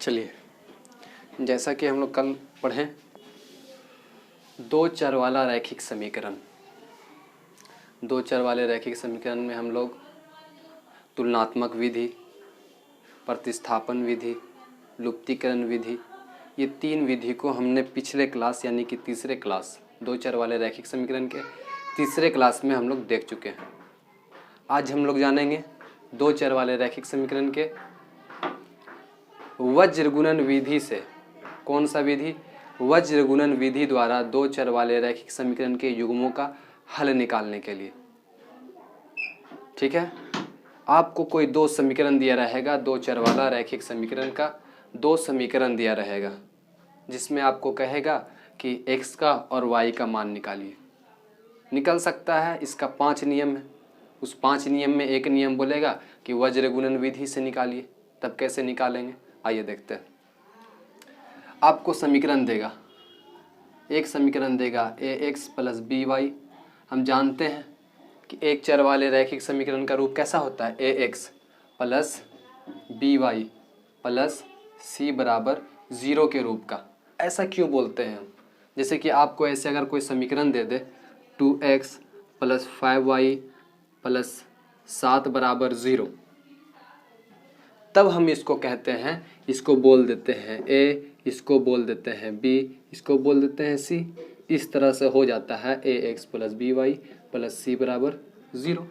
चलिए, जैसा कि हम लोग कल पढ़ें, दो चर वाला रैखिक समीकरण। दो चर वाले रैखिक समीकरण में हम लोग तुलनात्मक विधि, प्रतिस्थापन विधि, लुप्तीकरण विधि, ये तीन विधि को हमने पिछले क्लास यानी कि तीसरे क्लास दो चर वाले रैखिक समीकरण के तीसरे क्लास में हम लोग देख चुके हैं। आज हम लोग जानेंगे दो चर वाले रैखिक समीकरण के वज्रगुणन विधि से। कौन सा विधि? वज्रगुणन विधि द्वारा दो चर वाले रैखिक समीकरण के युग्मों का हल निकालने के लिए। ठीक है, आपको कोई दो समीकरण दिया रहेगा, दो चर वाला रैखिक समीकरण का दो समीकरण दिया रहेगा, जिसमें आपको कहेगा कि x का और y का मान निकालिए। निकल सकता है, इसका 5 नियम है। उस 5 नियम में एक नियम बोलेगा कि वज्रगुणन विधि से निकालिए। तब कैसे निकालेंगे, आइए देखते हैं। आपको समीकरण देगा, एक समीकरण देगा ax प्लस by। हम जानते हैं कि एक चर वाले रैखिक समीकरण का रूप कैसा होता है, ax plus by plus c बराबर 0 के रूप का। ऐसा क्यों बोलते हैं हम? जैसे कि आपको ऐसे अगर कोई समीकरण दे दे 2x प्लस 5y प्लस 7 बराबर 0, तब हम इसको कहते हैं, इसको बोल देते हैं a, इसको बोल देते हैं b, इसको बोल देते हैं c। इस तरह से हो जाता है ax plus by plus c बराबर 0।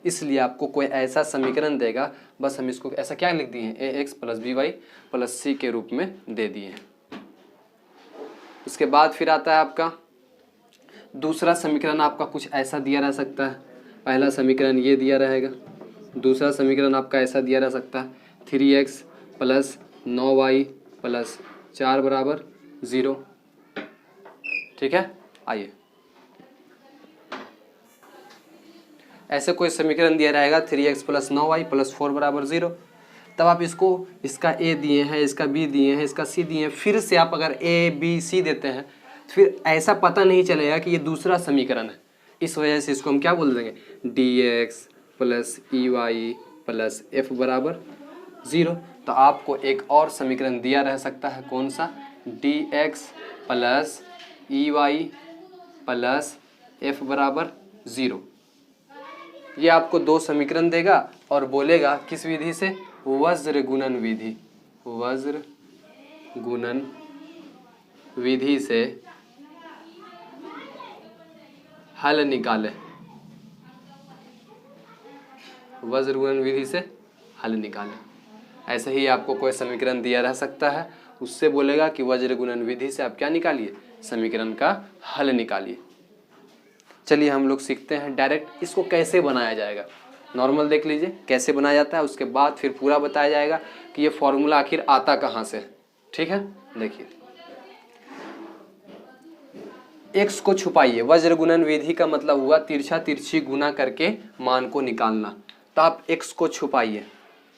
इसलिए आपको कोई ऐसा समीकरण देगा, बस हम इसको ऐसा क्या लिख दिए हैं, ax plus by plus c के रूप में दे दिए हैं। उसके बाद फिर आता है आपका दूसरा समीकरण। आपका कुछ ऐसा दिया रह सकता है। पहला समीकरण ये दिया रहेगा, दूसरा समीकरण आपका ऐसा दिया रह सकता है 3x प्लस 9y प्लस 4 बराबर 0। ठीक है, आइए ऐसे कोई समीकरण दिया रहेगा 3x प्लस 9y प्लस 4 बराबर 0। तब आप इसको, इसका a दिए हैं, इसका b दिए हैं, इसका c दिए हैं, फिर से आप अगर a b c देते हैं तो फिर ऐसा पता नहीं चलेगा कि ये दूसरा समीकरण है। इस वजह से इसको हम क्या बोल देंगे, dx plus ey plus f बराबर 0। तो आपको एक और समीकरण दिया रह सकता है, कौन सा, dx plus ey plus f बराबर 0। ये आपको दो समीकरण देगा और बोलेगा किस विधि से, वज्रगुणन विधि। वज्रगुणन विधि से हल निकाले। वज्रगुणन विधि से हल निकाले। ऐसे ही आपको कोई समीकरण दिया रह सकता है, उससे बोलेगा कि वज्रगुणन विधि से आप क्या निकालिए, समीकरण का हल निकालिए। चलिए हम लोग सीखते हैं डायरेक्ट इसको कैसे बनाया जाएगा। नॉर्मल देख लीजिए कैसे बनाया जाता है, उसके बाद फिर पूरा बताया जाएगा कि ये फॉर्मूला आखिर आता कहाँ से। ठीक है, देखिए x को छुपाइए। वज्रगुणन विधि का मतलब हुआ तिरछा तिरछी गुना करके मान को निकालना। तो आप x को छुपाइए।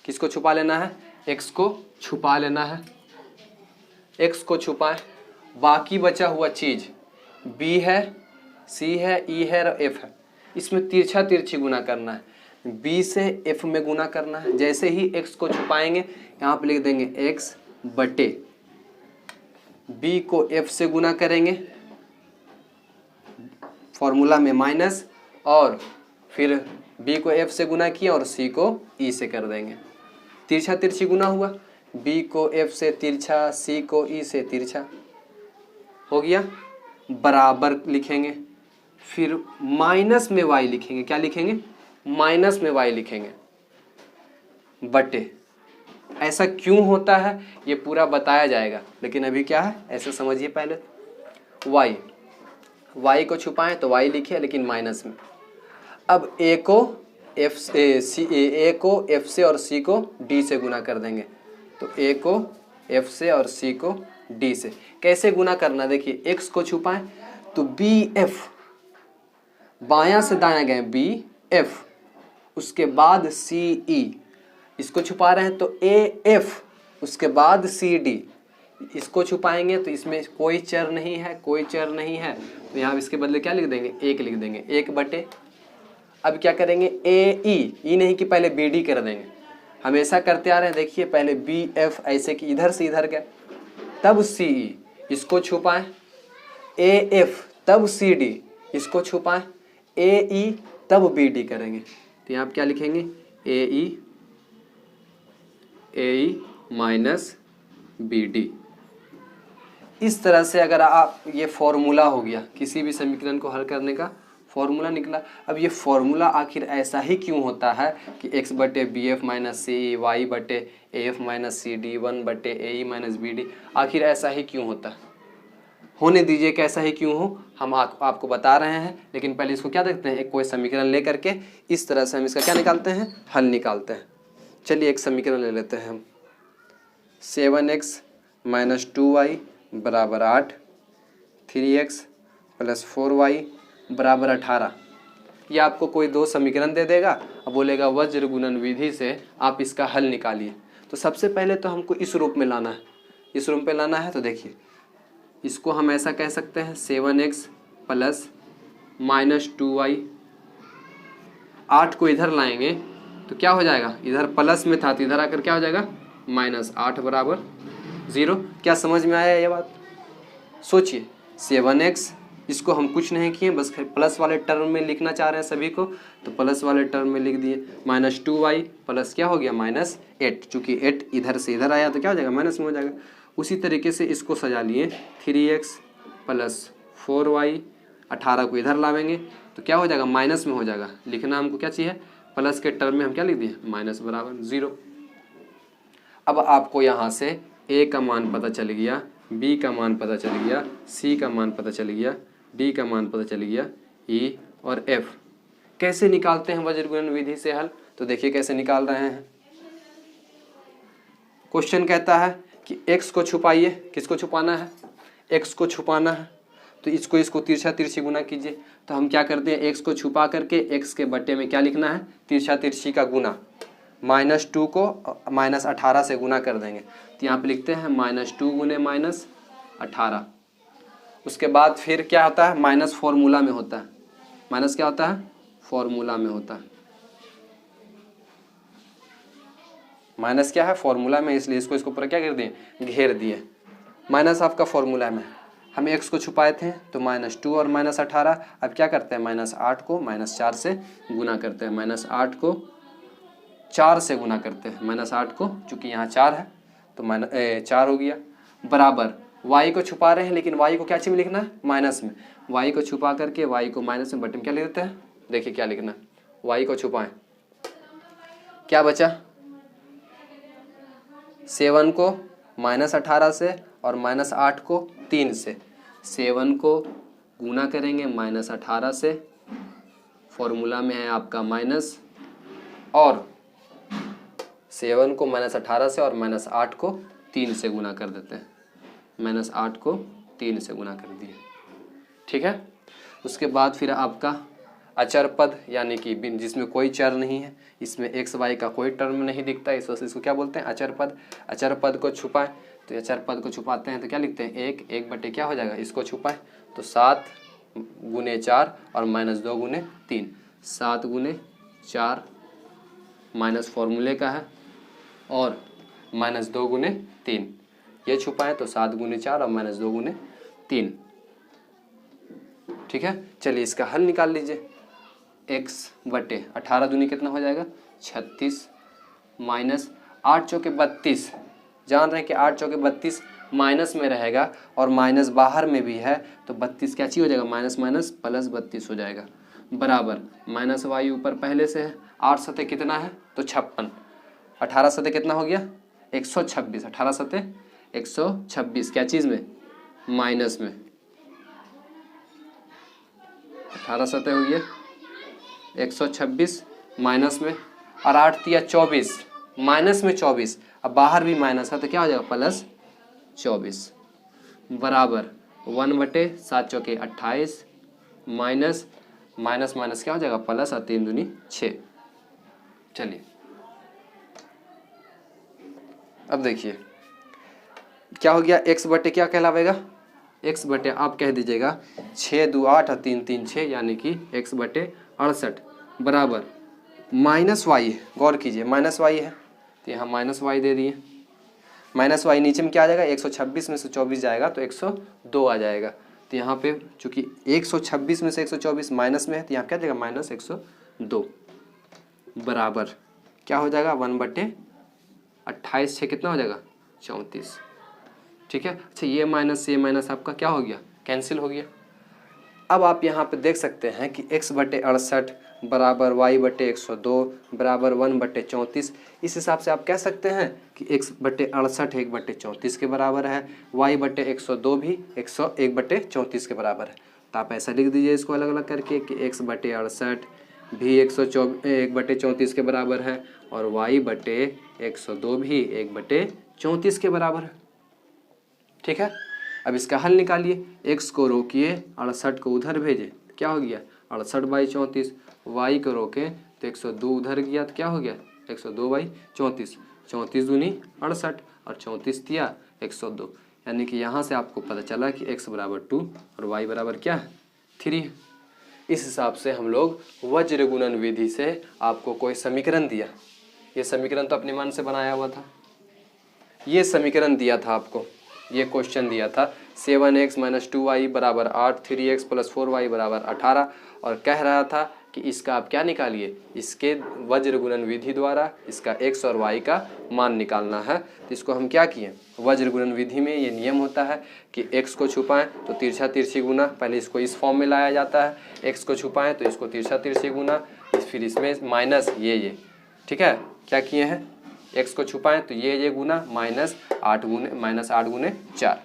किसको छुपा लेना है, x को छुपा लेना है। x को छुपाएं, बाकी बचा हुआ चीज b है, c है, e है और f है। इसमें तिरछा तिरछी गुना करना है, b से f में गुना करना है। जैसे ही x को छुपाएंगे यहाँ पे लिख देंगे x बटे b को f से गुना करेंगे, फॉर्मूला में माइनस, और फिर b को f से गुना किया और c को e से कर देंगे। तिरछा तिरछी गुना हुआ, b को f से तिरछा, c को e से तिरछा, हो गया। बराबर लिखेंगे, फिर माइनस में y लिखेंगे। क्या लिखेंगे, माइनस में y लिखेंगे, बटे। ऐसा क्यों होता है ये पूरा बताया जाएगा, लेकिन अभी क्या है ऐसे समझिए। पहले y को छुपाएं तो y लिखे, लेकिन माइनस में। अब a को f से और c को d से गुना कर देंगे। तो a को f से और c को d से। कैसे गुना करना, देखिए x को छुपाएं तो bf, बायां से दायां गए bf, उसके बाद ce, इसको छुपा रहे हैं तो af, उसके बाद cd। इसको छुपाएंगे तो इसमें कोई चर नहीं है, कोई चर नहीं है, तो यहाँ इसके बदले क्या लिख देंगे, 1 लिख देंगे, 1 बटे। अब क्या करेंगे, ए ई नहीं कि पहले bd कर देंगे, हमेशा करते आ रहे हैं। देखिए पहले बी एफ ऐसे कि इधर से इधर गए, तब सी ई, इसको छुपाएं, ए एफ तब सी डी, इसको छुपाएं, ए ई तब बी डी करेंगे। तो यहाँ आप क्या लिखेंगे, ए ई माइनस बी डी। इस तरह से अगर आप, ये फॉर्मूला हो गया किसी भी समीकरण को हल करने का, फॉर्मूला निकला। अब ये फॉर्मूला आखिर ऐसा ही क्यों होता है कि x बटे B F minus C E, Y बटे A F minus C D, 1 बटे A E minus B D, आखिर ऐसा ही क्यों होता है? होने दीजिए कैसा ही क्यों हो, हम आपको बता रहे हैं। लेकिन पहले इसको क्या देखते हैं, एक कोई समीकरण ले करके इस तरह से हम इसका क्या निकालते हैं, हल निकालते हैं। चलिए एक समीकरण ले लेते हैं हम, 7x माइनस 2y बराबर 8, 3x प्लस 4y बराबर 18। ये आपको कोई दो समीकरण दे देगा और बोलेगा वज्र गुणन विधि से आप इसका हल निकालिए। तो सबसे पहले तो हमको इस रूप में लाना है, इस रूप में लाना है। तो देखिए इसको हम ऐसा कह सकते हैं 7x प्लस माइनस 2y, 8 को इधर लाएंगे तो क्या हो जाएगा, इधर प्लस में था तो इधर आकर क्या हो जाएगा माइनस 8 बराबर 0। क्या समझ में आया ये बात? सोचिए 7x, इसको हम कुछ नहीं किए, बस प्लस वाले टर्म में लिखना चाह रहे हैं सभी को, तो प्लस वाले टर्म में लिख दिए। माइनस 2y प्लस क्या हो गया माइनस 8, चूँकि 8 इधर से इधर आया तो क्या हो जाएगा माइनस में हो जाएगा। उसी तरीके से इसको सजा लिए 3x प्लस 4y, 18 को इधर लावेंगे तो क्या हो जाएगा माइनस में हो जाएगा। लिखना हमको क्या चाहिए, प्लस के टर्म में हम क्या लिख दिए माइनस बराबर 0। अब आपको यहाँ से a का मान पता चल गया, b का मान पता चल गया, c का मान पता चल गया, d का मान पता चल गया, e और f। कैसे निकालते हैं वज्र गुणन विधि से हल? तो देखिए कैसे निकाल रहे हैं। क्वेश्चन कहता है कि x को छुपाइए, किसको छुपाना है, x को छुपाना है। तो इसको तिरछा तिरछी गुना कीजिए। तो हम क्या करते हैं, x को छुपा करके x के बट्टे में क्या लिखना है, तिरछा तिरछी का गुना, -2 को -18 से गुना कर देंगे। तो यहाँ पे लिखते हैं -2 गुने -18। उसके बाद फिर क्या होता है, माइनस फॉर्मूला में होता है, माइनस क्या होता है फॉर्मूला में होता है, माइनस क्या है फॉर्मूला में, इसलिए इसको पूरा क्या कर दिए, घेर दिए। माइनस आपका फॉर्मूला में, हम x को छुपाए थे तो -2 और -18। अब क्या करते हैं, -8 को -4 से गुना करते हैं, -8 को 4 से गुना करते हैं, -8 को चूँकि यहाँ 4 है तो 4 हो गया, बराबर y को छुपा रहे हैं, लेकिन y को क्या चीज में लिखना है, माइनस में। y को छुपा करके y को माइनस में, बटे में क्या लिख देते हैं, देखिए क्या लिखना है, y को छुपाएं, क्या बचा 7 को -18 से और -8 को 3 से। 7 को गुना करेंगे -18 से, फॉर्मूला में है आपका माइनस, और 7 को -18 से और -8 को 3 से गुना कर देते हैं, -8 को 3 से गुना कर दिए, ठीक है। उसके बाद फिर आपका अचर पद, यानी कि जिसमें कोई चर नहीं है, इसमें x y का कोई टर्म नहीं दिखता है, इस वजह से इसको क्या बोलते हैं, अचर पद। अचर पद को छुपाएं, तो अचर पद को छुपाते हैं तो क्या लिखते हैं, 1 बटे क्या हो जाएगा, इसको छुपाएं तो 7 गुने 4 और -2 गुने 3, 7 गुने 4 माइनस फॉर्मूले का है, और -2 गुने 3, ये छुपाएं तो 7 गुने 4 और -2 गुने 3, ठीक है। चलिए इसका हल निकाल लीजिए, x बटे 18 दूनी कितना हो जाएगा 36, माइनस 8 चौके 32, जान रहे हैं कि 8 चौके 32 माइनस में रहेगा और माइनस बाहर में भी है, तो 32 क्या चीज हो जाएगा, माइनस माइनस प्लस 32 हो जाएगा, बराबर माइनस वाई ऊपर पहले से है, 8 सतह कितना है तो 56, 18 सतह कितना हो गया 126, 18 सतह 126, क्या चीज़ में, माइनस में, 18 सतह हो गया 126 माइनस में, और 8 तिया 24, माइनस में 24, अब बाहर भी माइनस है तो क्या हो जाएगा प्लस 24, बराबर 1 बटे 7 चौके 28, माइनस माइनस माइनस क्या हो जाएगा प्लस, और 3 दूनी 6। चलिए अब देखिए क्या हो गया, x बटे क्या कहलावेगा, x बटे आप कह दीजिएगा 6 2 8 और 3 3 6, यानी कि x बटे 68, बराबर माइनस वाई, गौर कीजिए माइनस वाई है तो यहाँ माइनस वाई दे दिए, माइनस वाई नीचे में क्या आ जाएगा, 126 में से 24 जाएगा तो 102 आ जाएगा। तो यहाँ पे चूँकि 126 में से 124 माइनस में है तो यहाँ क्या जाएगा माइनस 102 बराबर क्या हो जाएगा 1/28 6 कितना हो जाएगा 34। ठीक है। अच्छा ये माइनस आपका क्या हो गया कैंसिल हो गया। अब आप यहाँ पे देख सकते हैं कि x/68 बराबर y/102 बराबर 1/34। इस हिसाब से आप कह सकते हैं कि x/68 1/34 के बराबर है, y/102 भी 1/34 के बराबर है। तो आप ऐसा लिख दीजिए इसको अलग अलग करके कि x/68 भी 1/34 के बराबर है और y/102 भी 1/34 के बराबर है। ठीक है। अब इसका हल निकालिए, x को रोकिए 68 को उधर भेजे क्या हो गया 68/34, y को रोके तो 102 उधर गया तो क्या हो गया 102/34, 34 दूनी 68 और 34 दिया 102। यानी कि यहाँ से आपको पता चला कि x बराबर 2 और y बराबर क्या 3। इस हिसाब से हम लोग वज्र गुणन विधि से आपको कोई समीकरण दिया, ये समीकरण तो अपने मन से बनाया हुआ था, ये समीकरण दिया था आपको, ये क्वेश्चन दिया था 7x - 2y बराबर 8, 3x + 4y बराबर 18 और कह रहा था कि इसका आप क्या निकालिए, इसके वज्र गुणन विधि द्वारा इसका x और y का मान निकालना है। तो इसको हम क्या किए, वज्र गुणन विधि में ये नियम होता है कि x को छुपाएं तो तिरछा तिरछी गुना, पहले इसको इस फॉर्म में लाया जाता है, x को छुपाएं तो इसको तिरछा तिरछी गुना, फिर इसमें माइनस ये ठीक है क्या किए हैं, x को छुपाएं तो ये गुना -8 गुने 4,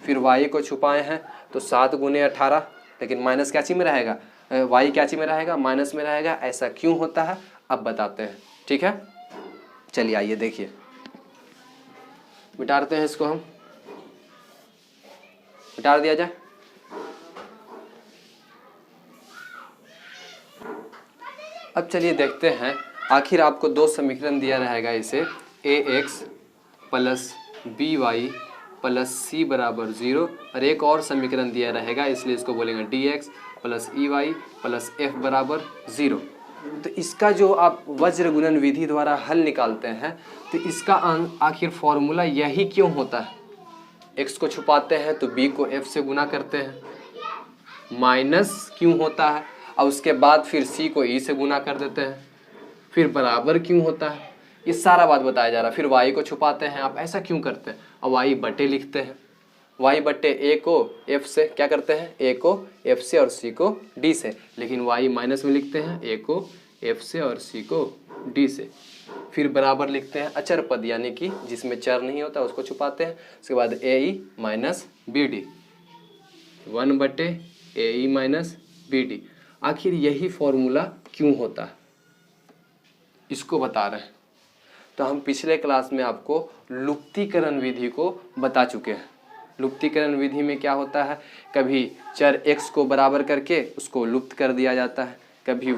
फिर y को छुपाए हैं तो 7 गुने 18, लेकिन माइनस क्या चीज में रहेगा, y क्या चीज में रहेगा माइनस में रहेगा। ऐसा क्यों होता है अब बताते हैं। ठीक है चलिए आइए देखिए, मिटाते हैं इसको, हम मिटा दिया जाए। अब चलिए देखते हैं, आखिर आपको दो समीकरण दिया रहेगा इसे ax + by + c बराबर 0 और एक और समीकरण दिया रहेगा, इसलिए इसको बोलेंगे dx + ey + f बराबर 0। तो इसका जो आप वज्र गुणन विधि द्वारा हल निकालते हैं तो इसका आखिर फॉर्मूला यही क्यों होता है, x को छुपाते हैं तो b को f से गुना करते हैं, माइनस क्यों होता है और उसके बाद फिर c को e से गुना कर देते हैं, फिर बराबर क्यों होता है, ये सारा बात बताया जा रहा है। फिर y को छुपाते हैं, आप ऐसा क्यों करते हैं और y बटे लिखते हैं, y/a को f से क्या करते हैं, a को f से और c को d से, लेकिन y माइनस में लिखते हैं, a को f से और c को d से, फिर बराबर लिखते हैं अचर पद यानी कि जिसमें चर नहीं होता उसको छुपाते हैं, उसके बाद ae - bd 1/ae - bd। आखिर यही फॉर्मूला क्यों होता है इसको बता रहे हैं। तो हम पिछले क्लास में आपको लुप्तीकरण विधि को बता चुके हैं। लुप्तीकरण विधि में क्या होता है, कभी चर x को बराबर करके उसको लुप्त कर दिया जाता है, कभी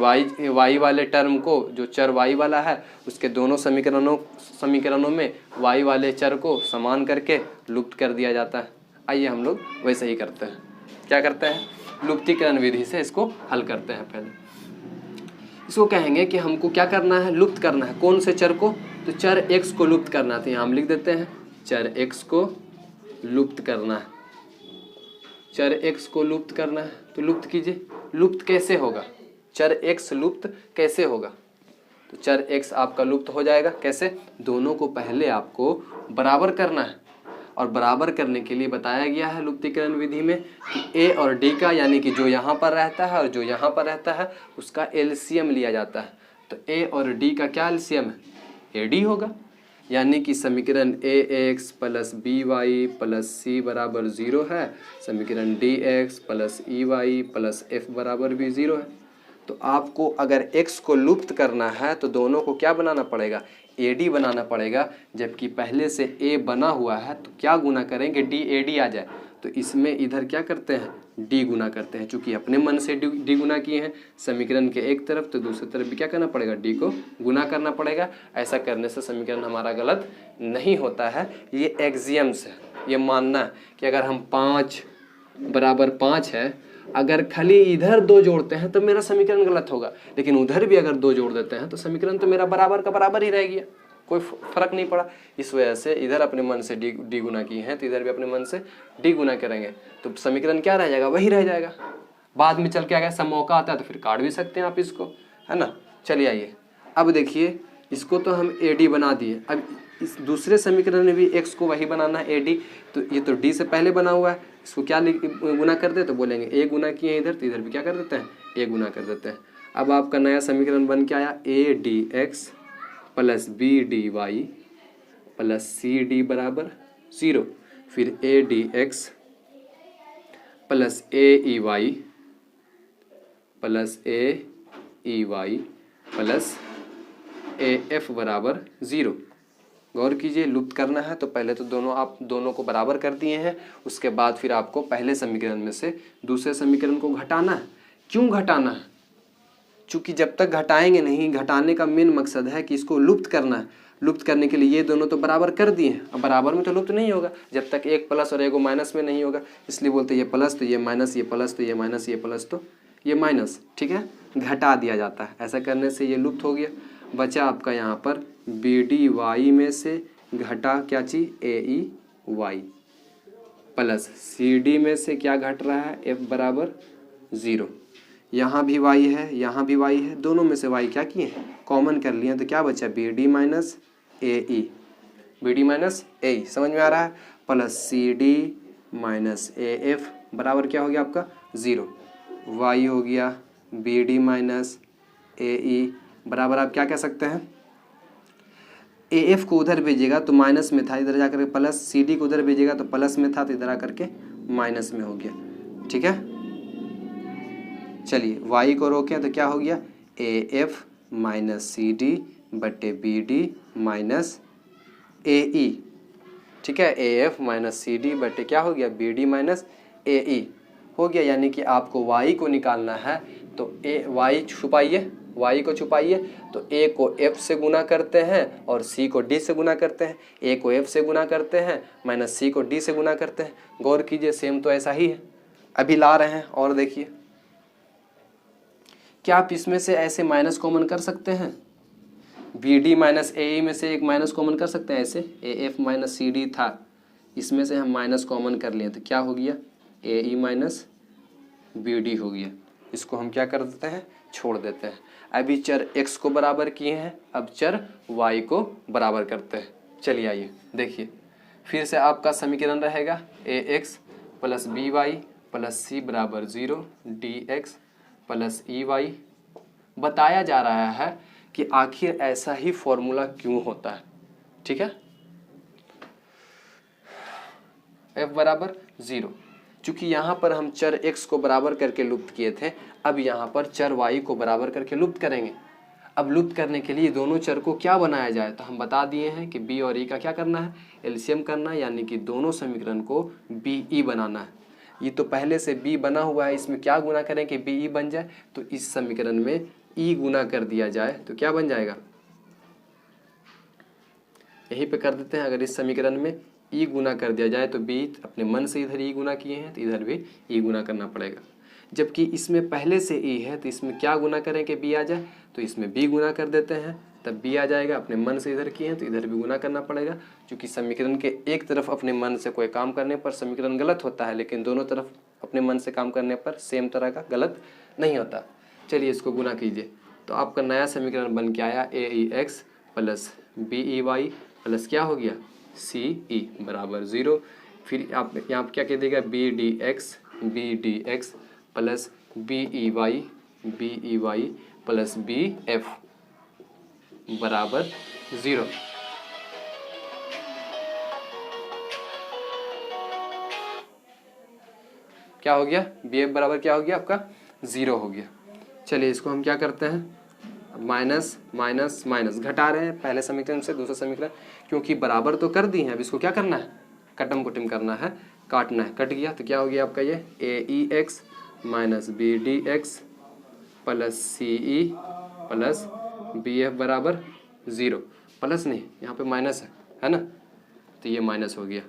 y वाले टर्म को जो चर y वाला है उसके दोनों समीकरणों में y वाले चर को समान करके लुप्त कर दिया जाता है। आइए हम लोग वैसे ही करते हैं, क्या करते हैं लुप्तीकरण विधि से इसको हल करते हैं। पहले इसको कहेंगे कि हमको क्या करना है, लुप्त करना है कौन से चर को, तो चर x को लुप्त करना है। तो यहाँ हम लिख देते हैं चर x को लुप्त करना है, चर x को लुप्त करना है। तो लुप्त कीजिए, लुप्त कैसे होगा, चर x लुप्त कैसे होगा, तो चर x आपका लुप्त हो जाएगा कैसे, दोनों को पहले आपको बराबर करना है और बराबर करने के लिए बताया गया है लुप्तीकरण विधि में कि a और d का यानी कि जो यहाँ पर रहता है और जो यहाँ पर रहता है उसका एलसीएम लिया जाता है। तो a और d का क्या एलसीएम है, ad होगा, यानी कि समीकरण ax + by + c बराबर 0 है, समीकरण dx + ey + f बराबर भी 0 है। तो आपको अगर x को लुप्त करना है तो दोनों को क्या बनाना पड़ेगा, AD बनाना पड़ेगा, जबकि पहले से A बना हुआ है तो क्या गुना करेंगे, D AD आ जाए, तो इसमें इधर क्या करते हैं D गुना करते हैं, चूंकि अपने मन से D गुना किए हैं समीकरण के एक तरफ तो दूसरी तरफ भी क्या करना पड़ेगा, D को गुना करना पड़ेगा। ऐसा करने से समीकरण हमारा गलत नहीं होता है। ये एक्सियम्स है, ये मानना कि अगर हम 5 = 5 है, अगर खाली इधर 2 जोड़ते हैं तो मेरा समीकरण गलत होगा, लेकिन उधर भी अगर 2 जोड़ देते हैं तो समीकरण तो मेरा बराबर का बराबर ही रह गया। कोई फर्क नहीं पड़ा। इस वजह से इधर अपने मन से डी गुना किए हैं तो इधर भी अपने मन से डी गुना करेंगे, तो समीकरण क्या रह जाएगा, वही रह जाएगा। बाद में चल के आएगा, सब मौका आता है तो फिर काट भी सकते हैं आप इसको, है ना। चलिए आइए, अब देखिए इसको तो हम ए डी बना दिए, अब इस दूसरे समीकरण में भी एक्स को वही बनाना है ए डी, तो ये तो डी से पहले बना हुआ है, इसको क्या गुना कर दे, तो बोलेंगे ए गुना किए इधर, तो इधर भी क्या कर देते हैं, ए गुना कर देते हैं। अब आपका नया समीकरण बन के आया A D X plus B D Y plus C D बराबर 0, फिर A D X plus A E Y plus A E Y plus A F बराबर 0। गौर कीजिए, लुप्त करना है तो पहले तो आप दोनों को बराबर कर दिए हैं, उसके बाद फिर आपको पहले समीकरण में से दूसरे समीकरण को घटाना है। क्यों घटाना है? चूंकि जब तक घटाएंगे नहीं, घटाने का मेन मकसद है कि इसको लुप्त करना है। लुप्त करने के लिए ये दोनों तो बराबर कर दिए हैं, अब बराबर में तो लुप्त नहीं होगा जब तक एक प्लस और एक माइनस में नहीं होगा, इसलिए बोलते ये प्लस तो ये माइनस, ये प्लस तो ये माइनस, ये प्लस तो ये माइनस, ठीक है, घटा दिया जाता है। ऐसा करने से ये लुप्त हो गया। बचा आपका यहाँ पर बी डी वाई में से घटा क्या चीज़, A E Y plus C D में से क्या घट रहा है, एफ बराबर 0। यहाँ भी वाई है, यहाँ भी वाई है, दोनों में से वाई क्या किए, कॉमन कर लिए, तो क्या बचा, B D minus A E, B D minus A E, समझ में आ रहा है, plus C D minus A F बराबर क्या हो गया आपका 0। वाई हो गया B D minus A E बराबर आप क्या कह सकते हैं, ए एफ को उधर भेजिएगा तो माइनस में था, इधर जाकर के प्लस, सी डी को उधर भेजिएगा तो प्लस में था तो इधर आकर के माइनस में हो गया, ठीक है। चलिए वाई को रोकें तो क्या हो गया, A F minus C D बटे B D minus A E, ठीक है, A F minus C D बटे क्या हो गया, B D minus A E हो गया। यानी कि आपको वाई को निकालना है तो ए वाई छुपाइए, वाई को छुपाइए तो ए को एफ से गुना करते हैं और सी को डी से गुना करते हैं, ए को एफ से गुना करते हैं माइनस सी को डी से गुना करते हैं। गौर कीजिए सेम तो ऐसा ही है, अभी ला रहे हैं। और देखिए क्या आप इसमें से ऐसे माइनस कॉमन कर सकते हैं, B D minus A E में से एक माइनस कॉमन कर सकते हैं, ऐसे A F minus C D था, इसमें से हम माइनस कॉमन कर लिए तो क्या हो गया, ए ई माइनस बी डी हो गया। इसको हम क्या कर देते हैं, छोड़ देते हैं। अभी चर x को बराबर किए हैं, अब चर y को बराबर करते हैं। चलिए आइए देखिए, फिर से आपका समीकरण रहेगा A X plus B Y plus C बराबर 0, D X plus E Y. बताया जा रहा है कि आखिर ऐसा ही फॉर्मूला क्यों होता है, ठीक है। f बराबर 0, चूंकि यहाँ पर हम चर x को बराबर करके लुप्त किए थे, अब यहाँ पर चर y को बराबर करके लुप्त करेंगे। अब लुप्त करने के लिए दोनों चर को क्या बनाया जाए, तो हम बता दिए हैं कि b और e का क्या करना है, एलसीएम करना है, यानी कि दोनों समीकरण को BE बनाना है। ये तो पहले से b बना हुआ है, इसमें क्या गुना करें कि BE बन जाए, तो इस समीकरण में e गुना कर दिया जाए तो क्या बन जाएगा, यहीं पे कर देते हैं। अगर इस समीकरण में ई गुना कर दिया जाए तो बी अपने मन से इधर ई गुना किए हैं तो इधर भी ई गुना करना पड़ेगा। जबकि इसमें पहले से ई है तो इसमें क्या गुना करें कि बी आ जाए, तो इसमें बी गुना कर देते हैं तब बी आ जाएगा। अपने मन से इधर किए हैं तो इधर भी गुना करना पड़ेगा, क्योंकि समीकरण के एक तरफ अपने मन से कोई काम करने पर समीकरण गलत होता है, लेकिन दोनों तरफ अपने मन से काम करने पर सेम तरह का गलत नहीं होता। चलिए इसको गुना कीजिए तो आपका नया समीकरण बन के आया A E X plus B E Y plus क्या हो गया सी ई बराबर 0। फिर आप यहाँ पर क्या कह देगा, B D X plus B E Y plus B F बराबर 0। क्या हो गया, बी एफ बराबर क्या हो गया आपका 0 हो गया। चलिए इसको हम क्या करते हैं, माइनस माइनस माइनस घटा रहे हैं पहले समीकरण से दूसरा समीकरण, क्योंकि बराबर तो कर दी है। अब इसको क्या करना है, कटम कुटम करना है, काटना है। कट गया तो क्या हो गया आपका ये A E X minus B D X plus C E plus B F बराबर 0। प्लस नहीं, यहाँ पे माइनस है ना, तो ये माइनस हो गया।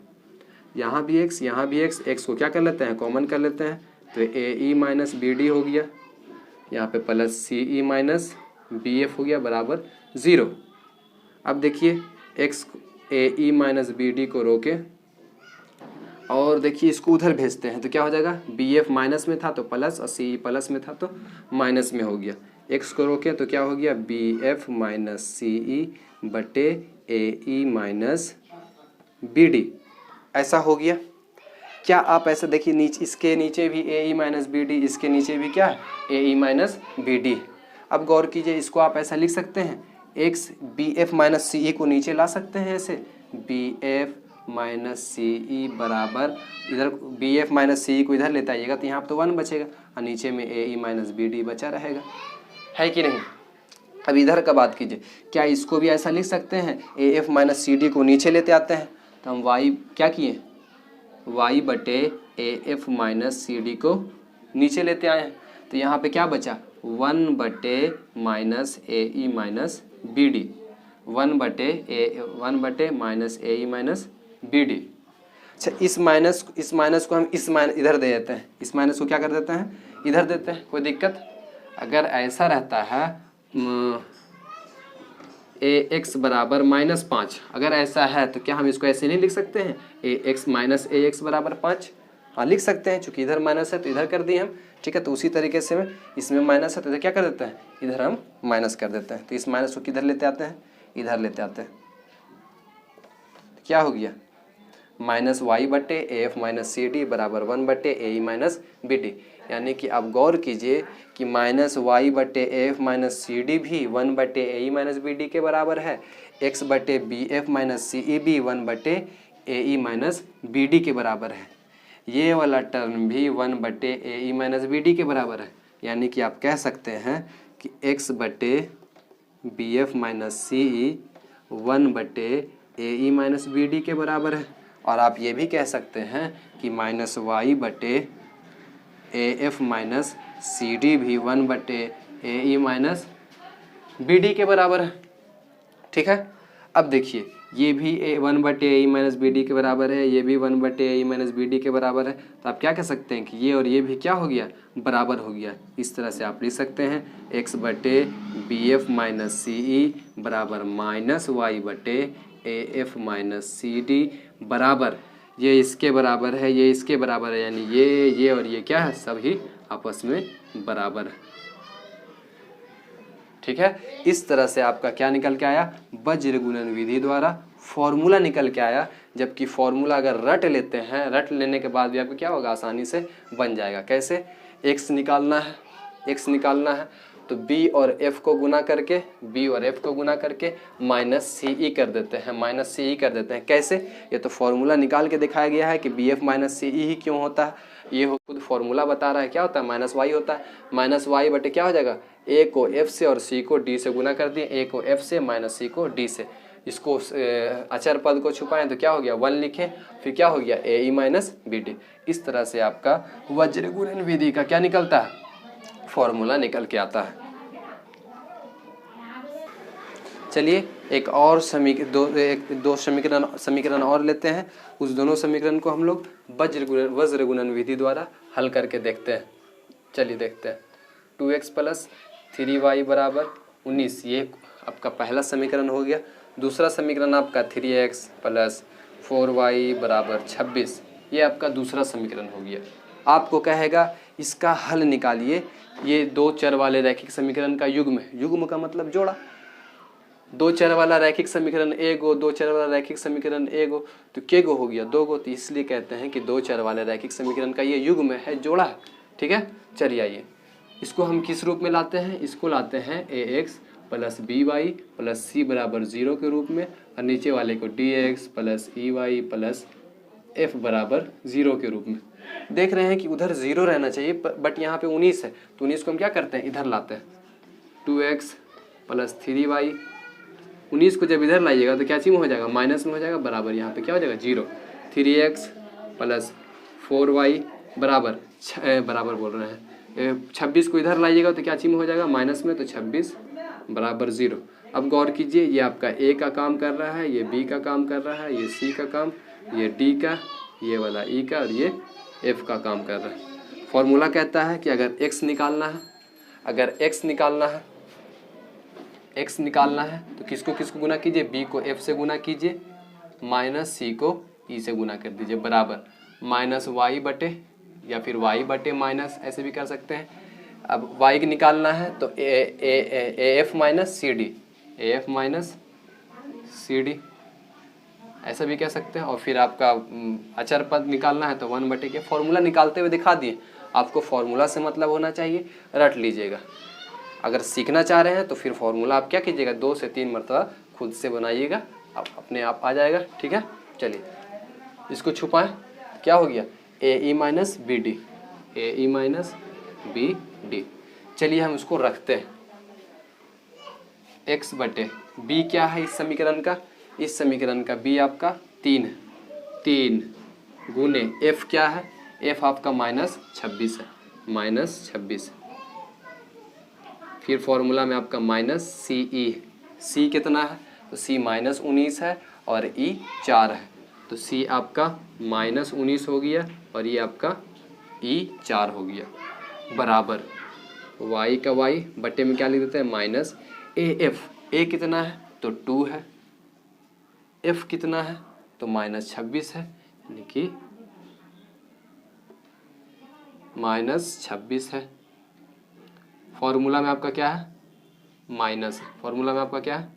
यहाँ भी एक्स, यहाँ भी एक्स, एक्स को क्या कर लेते हैं, कॉमन कर लेते हैं, तो ए ई माइनस बी डी हो गया, यहाँ पे प्लस सी ई माइनस बी एफ हो गया बराबर 0। अब देखिए एक्स ए ई माइनस बी डी को रोके और देखिए इसको उधर भेजते हैं तो क्या हो जाएगा, बी एफ माइनस में था तो प्लस और सी ई प्लस में था तो माइनस में हो गया। एक्स को रोके तो क्या हो गया, बी एफ माइनस सी ई बटे A E minus B D, ऐसा हो गया। क्या आप ऐसा देखिए नीचे, इसके नीचे भी ए ई माइनस बी डी, इसके नीचे भी क्या है, ए ई माइनस बी डी। अब गौर कीजिए, इसको आप ऐसा लिख सकते हैं, x B F minus C ई को नीचे ला सकते हैं ऐसे, B F minus C E बराबर, इधर बी एफ माइनस सी ई को इधर लेते आइएगा तो यहाँ पर तो 1 बचेगा और नीचे में ए ई माइनस बी डी बचा रहेगा, है कि नहीं। अब इधर का बात कीजिए, क्या इसको भी ऐसा लिख सकते हैं, A F minus C D को नीचे लेते आते हैं तो हम वाई क्या किए, वाई बटे A F minus C D को नीचे लेते आए हैं तो यहाँ पे क्या बचा, 1 बटे minus A E minus B D, 1 बटे minus A E minus B D. अच्छा इस माइनस को हम इस माइनस इधर दे देते हैं, इस माइनस को क्या कर देते हैं, इधर देते हैं, कोई दिक्कत। अगर ऐसा रहता है ए एक्स बराबर -5, अगर ऐसा है तो क्या हम इसको ऐसे नहीं लिख सकते हैं, A x minus A x बराबर 5, हाँ लिख सकते हैं, चूंकि इधर माइनस है तो इधर कर दिए हम, ठीक है। तो उसी तरीके से में इसमें माइनस है तो इधर क्या कर देते हैं, इधर हम माइनस कर देते हैं। तो इस माइनस को किधर लेते आते हैं, इधर लेते आते हैं, क्या हो गया, माइनस वाई बटे A F minus C D बराबर 1 बटे A E minus B D. यानी कि आप गौर कीजिए कि माइनस वाई बटे A F minus C D भी 1 बटे A E minus B D के बराबर है, एक्स बटे B F minus C E भी 1 बटे A E minus B D के बराबर है। ये वाला टर्म भी 1 बटे A E minus B D के बराबर है। यानी कि आप कह सकते हैं कि एक्स बटे बी एफ माइनस सी ई 1 बटे A E minus B D के बराबर है। और आप ये भी कह सकते हैं कि माइनस वाई बटे A F minus C D भी 1 बटे A E minus B D के बराबर है, ठीक है। अब देखिए ये भी 1 बटे A E minus B D के बराबर है, ये भी 1 बटे A E minus B D के बराबर है। तो आप क्या कह सकते हैं कि ये और ये भी क्या हो गया, बराबर हो गया। इस तरह से आप लिख सकते हैं एक्स बटे B F minus C E बराबर माइनस वाई बटे A F minus C D बराबर, ये इसके बराबर है, ये इसके बराबर है, यानी ये और ये क्या है, सभी आपस में बराबर है, ठीक है। इस तरह से आपका क्या निकल के आया, वज्र गुणन विधि द्वारा फॉर्मूला निकल के आया। जबकि फॉर्मूला अगर रट लेते हैं, रट लेने के बाद भी आपको क्या होगा, आसानी से बन जाएगा। कैसे, एक्स निकालना है, एक्स निकालना है तो बी और एफ को गुना करके, बी और एफ को गुना करके माइनस सी ई कर देते हैं, माइनस सी ई कर देते हैं। कैसे, ये तो फॉर्मूला निकाल के दिखाया गया है कि बी एफ माइनस सी ई ही क्यों होता है, ये खुद फॉर्मूला बता रहा है। क्या होता है, माइनस वाई होता है, माइनस वाई बटे क्या हो जाएगा, ए को एफ से और सी को डी से गुना कर दिए, ए को एफ से माइनस सी को डी से। इसको अचर पद को छुपाएं तो क्या हो गया, 1 लिखें, फिर क्या हो गया, ए ई माइनस बी डी। इस तरह से आपका वज्र गुणन विधि का क्या निकलता है, फॉर्मूला निकल के आता है। चलिए एक और दो समीकरण और लेते हैं। उस दोनों समीकरण को हम लोग वज्र गुणन विधि द्वारा हल करके देखते हैं। चलिए देखते हैं। 2x प्लस 3y बराबर 19, ये आपका पहला समीकरण हो गया। दूसरा समीकरण आपका 3x प्लस 4y बराबर 26, ये आपका दूसरा समीकरण हो गया। आपको कहेगा इसका हल निकालिए। ये 2 चर वाले रैखिक समीकरण का युग्म है, युग्म का मतलब जोड़ा। 2 चर वाला रैखिक समीकरण ए गो, 2 चर वाला रैखिक समीकरण ए गो, तो के गो हो गया, 2 गो। तो इसलिए कहते हैं कि 2 चर वाले रैखिक समीकरण का ये युग्म है, जोड़ा है, ठीक है। चलिए आइए इसको हम किस रूप में लाते हैं, इसको लाते हैं A X plus B Y plus C बराबर 0 के रूप में, और नीचे वाले को D X plus E Y plus F बराबर 0 के रूप में। देख रहे हैं कि उधर 0 रहना चाहिए, बट यहाँ पे 19 है, तो 19 को हम क्या करते हैं, इधर लाते हैं। 2x प्लस 3y, 19 को जब इधर लाइएगा तो क्या चीज में हो जाएगा, माइनस में हो जाएगा, बराबर यहाँ पे क्या हो जाएगा, 0। 3x प्लस 4y बराबर बराबर बोल रहे हैं 26 को इधर लाइएगा तो क्या चीज में हो जाएगा, माइनस में, तो 26 बराबर 0। अब गौर कीजिए, ये आपका ए का काम कर रहा है, ये बी का काम कर रहा है, ये सी का काम, ये डी का, ये वाला ई का, और ये एफ का काम कर रहा है। फॉर्मूला कहता है कि अगर x निकालना है, अगर x निकालना है x निकालना है तो किसको किसको गुना कीजिए, b को f से गुना कीजिए माइनस c को e से गुना कर दीजिए बराबर माइनस y बटे या फिर y बटे माइनस, ऐसे भी कर सकते हैं। अब y निकालना है तो af minus C D, af minus C D ऐसा भी कह सकते हैं। और फिर आपका अचर पद निकालना है तो 1 बटे के, फॉर्मूला निकालते हुए दिखा दिए। आपको फॉर्मूला से मतलब होना चाहिए, रट लीजिएगा। अगर सीखना चाह रहे हैं तो फिर फॉर्मूला आप क्या कीजिएगा, 2 से 3 मरतबा खुद से बनाइएगा, आप अपने आप आ जाएगा। ठीक है, चलिए इसको छुपाएं, क्या हो गया ए ई माइनस बी डी, ए ई माइनस बी डी। चलिए हम उसको रखते हैं, x बटे b क्या है इस समीकरण का, इस समीकरण का b आपका 3 है, 3 गुने f क्या है, f आपका माइनस 26 है, माइनस 26। फिर फॉर्मूला में आपका माइनस सी ई, c कितना है तो c माइनस 19 है और e 4 है, तो c आपका माइनस 19 हो गया और ये आपका e 4 हो गया बराबर y का y बटे में क्या लिख देते हैं माइनस ए एफ, ए कितना है तो 2 है, f कितना है तो माइनस 26 है, यानी कि माइनस 26 है। फॉर्मूला में आपका क्या है माइनस, फॉर्मूला में आपका क्या है,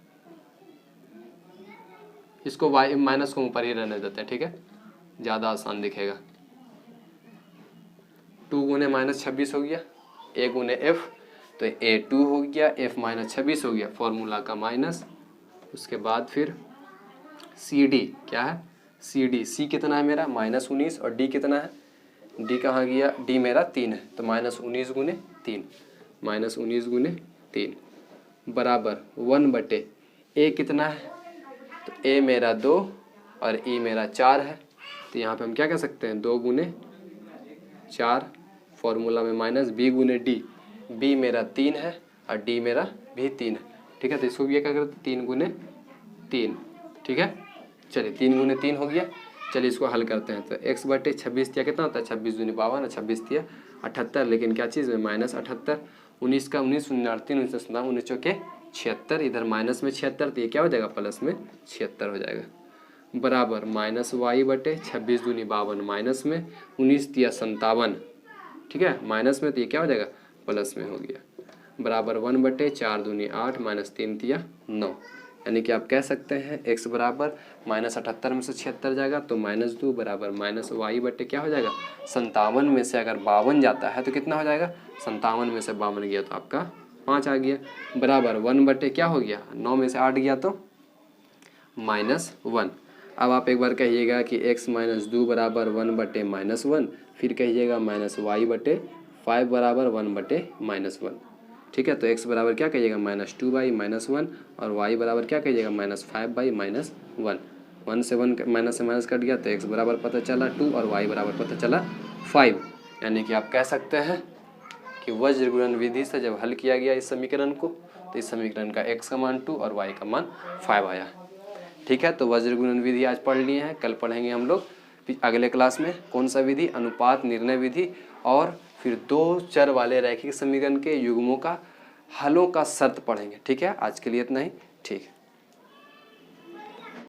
इसको y माइनस को ऊपर ही रहने देते हैं, ठीक है, ज़्यादा आसान दिखेगा। 2 गुने माइनस 26 हो गया, a गुने f तो a 2 हो गया, f माइनस 26 हो गया, फॉर्मूला का माइनस। उसके बाद फिर सी डी क्या है, सी डी, सी कितना है मेरा माइनस 19 और d कितना है, d कहाँ गया, d मेरा 3 है तो माइनस 19 गुने 3, माइनस 19 गुने 3 बराबर 1 बटे a कितना है तो a मेरा 2 और e मेरा 4 है, तो यहाँ पे हम क्या कह सकते हैं 2 गुने 4, फॉर्मूला में माइनस b गुने d, b मेरा 3 है और d मेरा भी 3 है। ठीक है, तो इसको भी क्या करते 3 गुने 3, ठीक है। चलिए 3 गुने 3 हो गया। चलिए इसको हल करते हैं तो x बटे 26 दिया कितना होता है 26 दूनी 52 और 26 दिया 78, लेकिन क्या चीज़ में माइनस 78, 19 का 19 3 19 19 चौके 76, इधर माइनस में 76 तो ये क्या हो जाएगा प्लस में 76 हो जाएगा बराबर माइनस y बटे 26 दूनी 52 माइनस में 19 दिया 57, ठीक है, माइनस में तो ये क्या हो जाएगा प्लस में हो गया बराबर 1 बटे 4 दूनी 8 माइनस 3 दिया 9, यानी कि आप कह सकते हैं x बराबर माइनस 78 में से 76 जाएगा तो माइनस 2 बराबर माइनस y बटे क्या हो जाएगा 57 में से अगर 52 जाता है तो कितना हो जाएगा 57 में से 52 गया तो आपका 5 आ गया बराबर 1 बटे क्या हो गया 9 में से 8 गया तो माइनस 1। अब आप एक बार कहिएगा कि x माइनस 2 बराबर 1 बटे माइनस 1, फिर कहिएगा माइनस y बटे 5 बराबर 1 बटे माइनस 1, ठीक है। तो x बराबर क्या कहिएगा माइनस 2 बाई माइनस 1 और y बराबर क्या कहिएगा माइनस 5 बाई माइनस 1, 1 से 1 माइनस से माइनस कट गया तो x बराबर पता चला 2 और y बराबर पता चला 5, यानी कि आप कह सकते हैं कि वज्र गुणन विधि से जब हल किया गया इस समीकरण को तो इस समीकरण का x का मान 2 और y का मान 5 आया। ठीक है, तो वज्र गुणन विधि आज पढ़ लिए हैं, कल पढ़ेंगे हम लोग अगले क्लास में कौन सा विधि, अनुपात निर्णय विधि, और फिर 2 चर वाले रैखिक समीकरण के युग्मों का हलों का शर्त पढ़ेंगे। ठीक है, आज के लिए इतना ही, ठीक है।